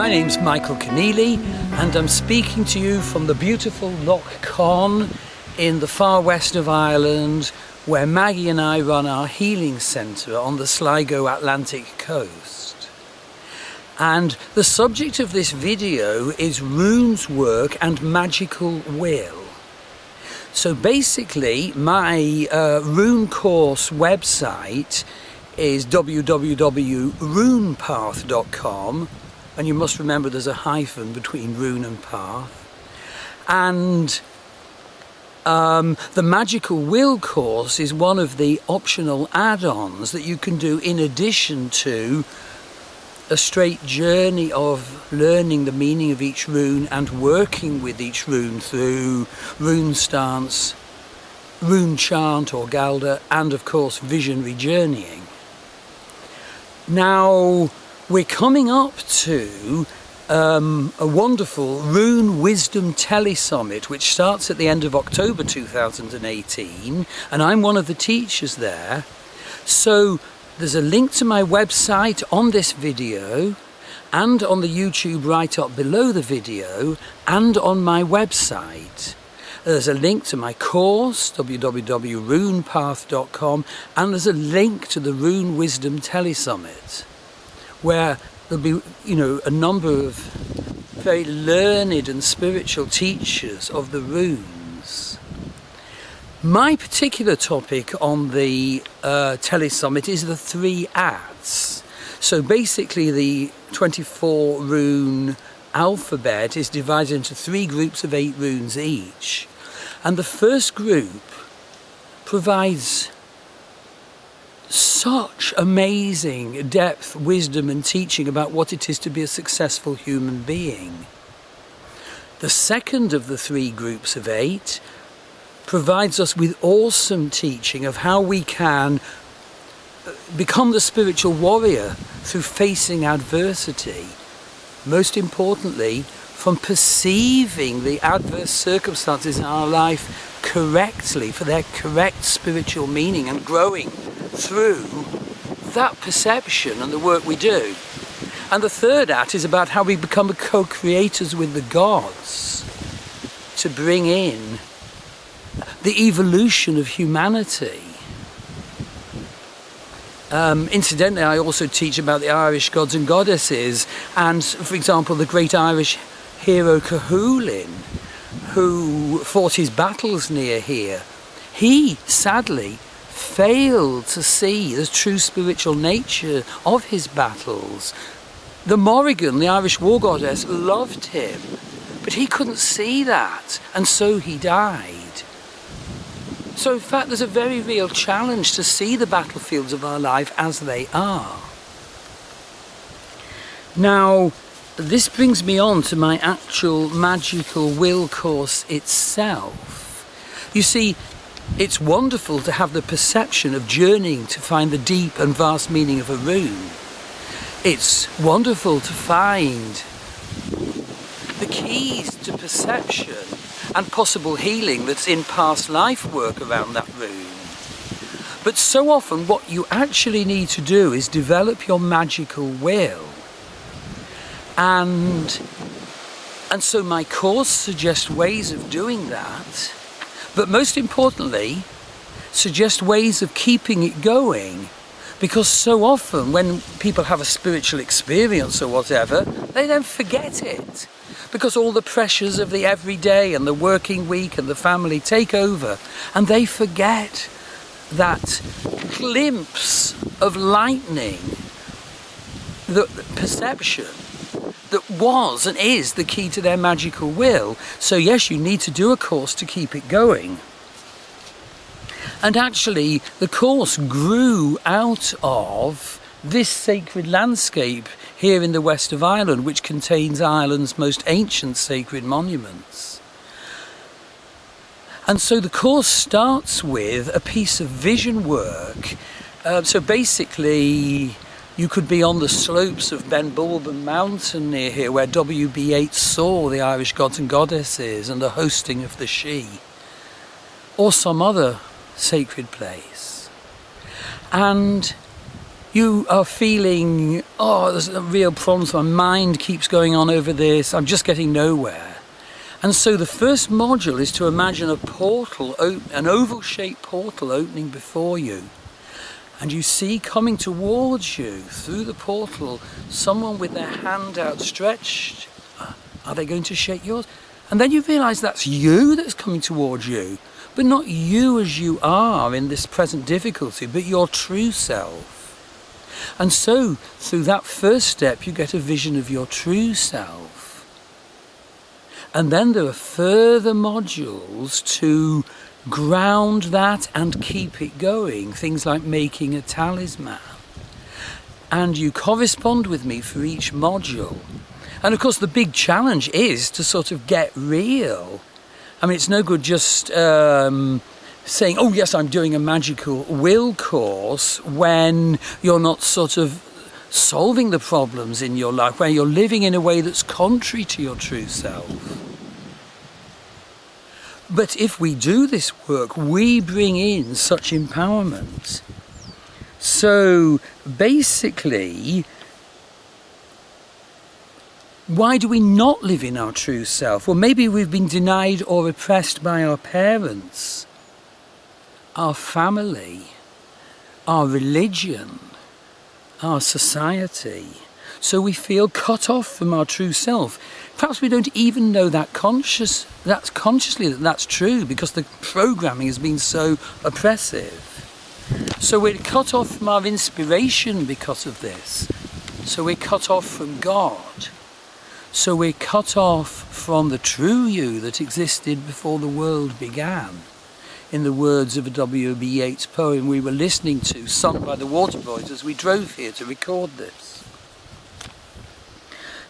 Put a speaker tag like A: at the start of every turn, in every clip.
A: My name's Michael Conneely, and I'm speaking to you from the beautiful Loch Con in the far west of Ireland, where Maggie and I run our healing centre on the Sligo Atlantic coast. And the subject of this video is Rune's work and magical will. So basically, my Rune course website is www.runepath.com, and you must remember there's a hyphen between Rune and Path. And the Magical Will course is one of the optional add-ons that you can do in addition to a straight journey of learning the meaning of each rune and working with each rune through rune stance, rune chant or galder, and of course visionary journeying. Now we're coming up to a wonderful Rune Wisdom Tele Summit, which starts at the end of October 2018, and I'm one of the teachers there. So there's a link to my website on this video and on the YouTube right up below the video and on my website. There's a link to my course, www.runepath.com, and there's a link to the Rune Wisdom Tele Summit, where there'll be, a number of very learned and spiritual teachers of the runes. My particular topic on the Tele Summit is the 3 acts. So basically the 24 rune alphabet is divided into 3 groups of 8 runes each. And the first group provides such amazing depth, wisdom and teaching about what it is to be a successful human being. The second of the 3 groups of 8 provides us with awesome teaching of how we can become the spiritual warrior through facing adversity. Most importantly, from perceiving the adverse circumstances in our life correctly for their correct spiritual meaning and growing through that perception and the work we do. And the third act is about how we become co-creators with the gods to bring in the evolution of humanity. Incidentally, I also teach about the Irish gods and goddesses, and for example the great Irish hero Conneely, who fought his battles near here. He sadly failed to see the true spiritual nature of his battles. The Morrigan, the Irish war goddess, loved him, but he couldn't see that, and so he died. So in fact there's a very real challenge to see the battlefields of our life as they are. Now, this brings me on to my actual Magical Will course itself. You see, it's wonderful to have the perception of journeying to find the deep and vast meaning of a rune. It's wonderful to find the keys to perception and possible healing that's in past life work around that rune. But so often what you actually need to do is develop your magical will. And so my course suggests ways of doing that, but most importantly, suggests ways of keeping it going. Because so often when people have a spiritual experience or whatever, they then forget it. Because all the pressures of the everyday and the working week and the family take over, and they forget that glimpse of lightning, the perception that was and is the key to their magical will. So yes, you need to do a course to keep it going. And actually, the course grew out of this sacred landscape here in the west of Ireland, which contains Ireland's most ancient sacred monuments. And so the course starts with a piece of vision work. So basically, you could be on the slopes of Ben Bulben Mountain near here, where W.B. Yeats saw the Irish gods and goddesses and the hosting of the Sidhe, or some other sacred place. And You are feeling, oh, there's a real problem, my mind keeps going on over this, I'm just getting nowhere. And so the first module is to imagine a portal, an oval-shaped portal opening before you. And you see coming towards you through the portal someone with their hand outstretched. Are they going to shake yours? And then you realise that's you that's coming towards you, but not you as you are in this present difficulty, but your true self. And so through that first step you get a vision of your true self. And then there are further modules to ground that and keep it going, things like making a talisman. And you correspond with me for each module. And of course the big challenge is to sort of get real. I mean, it's no good just saying, oh yes, I'm doing a magical will course, when you're not sort of solving the problems in your life, where you're living in a way that's contrary to your true self. But if we do this work, we bring in such empowerment. So basically, why do we not live in our true self? Well, maybe we've been denied or oppressed by our parents, our family, our religion, our society. So we feel cut off from our true self. Perhaps we don't even know that consciously that's true, because the programming has been so oppressive. So we're cut off from our inspiration because of this. So we're cut off from God. So we're cut off from the true you that existed before the world began. In the words of a W.B. Yeats poem we were listening to, sung by the Waterboys as we drove here to record this.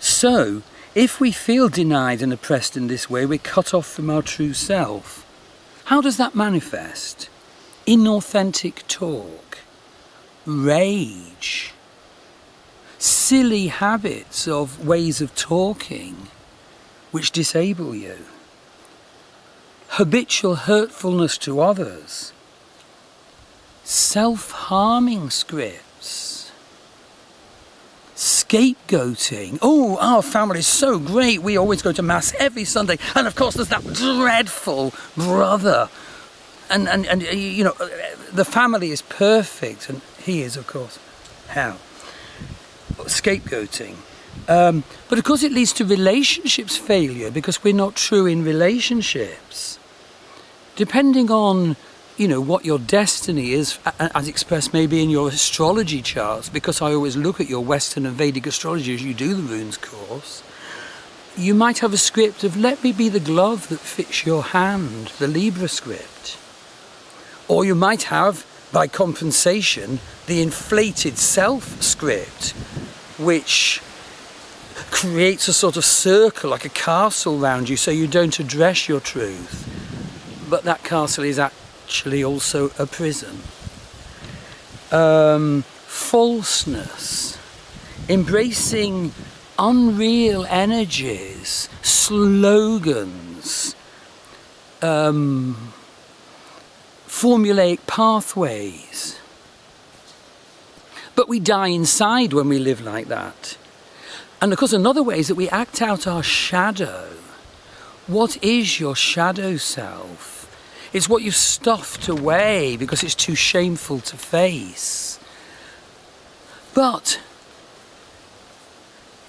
A: So, if we feel denied and oppressed in this way, we're cut off from our true self. How does that manifest? Inauthentic talk, rage, silly habits of ways of talking which disable you, habitual hurtfulness to others, self-harming scripts, scapegoating. Oh, our family's so great, we always go to Mass every Sunday, and of course there's that dreadful brother, and you know, the family is perfect, and he is, of course, hell. Scapegoating. But of course it leads to relationships failure, because we're not true in relationships. Depending on, you know, what your destiny is, as expressed maybe in your astrology charts, because I always look at your Western and Vedic astrology as you do the runes course, you might have a script of, let me be the glove that fits your hand, the Libra script. Or you might have, by compensation, the inflated self script, which creates a sort of circle, like a castle around you, so you don't address your truth. But that castle is actually also a prison. Falseness, embracing unreal energies, slogans, formulaic pathways. But we die inside when we live like that. And of course another way is that we act out our shadow. What is your shadow self? It's what you've stuffed away because it's too shameful to face. But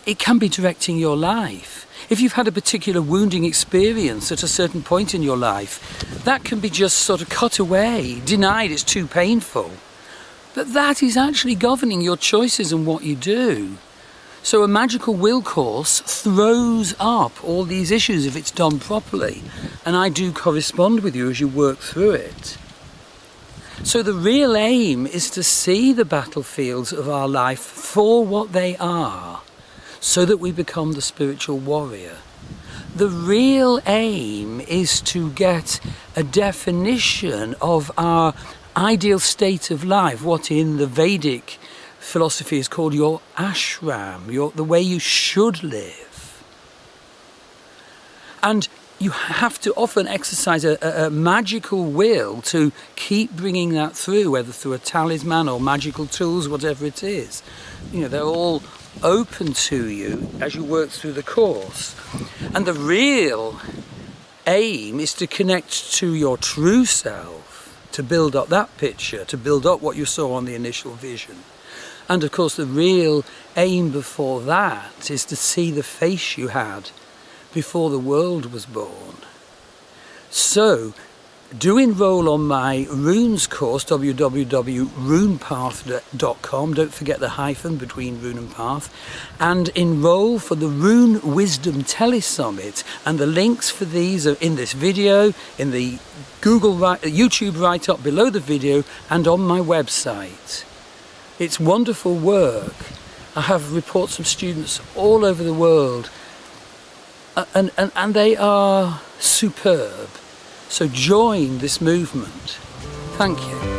A: it can be directing your life. If you've had a particular wounding experience at a certain point in your life, that can be just sort of cut away, denied, it's too painful. But that is actually governing your choices and what you do. So a magical will course throws up all these issues if it's done properly. And I do correspond with you as you work through it. So the real aim is to see the battlefields of our life for what they are, so that we become the spiritual warrior. The real aim is to get a definition of our ideal state of life, what in the Vedic philosophy is called your ashram, the way you should live. And you have to often exercise a magical will to keep bringing that through, whether through a talisman or magical tools, whatever it is. You know, they're all open to you as you work through the course. And the real aim is to connect to your true self, to build up that picture, to build up what you saw on the initial vision. And of course the real aim before that is to see the face you had before the world was born. So do enroll on my Runes course, www.runepath.com. Don't forget the hyphen between Rune and Path. And enroll for the Rune Wisdom Tele Summit. And the links for these are in this video, in the YouTube write-up below the video, and on my website. It's wonderful work. I have reports from students all over the world, and they are superb. So join this movement. Thank you.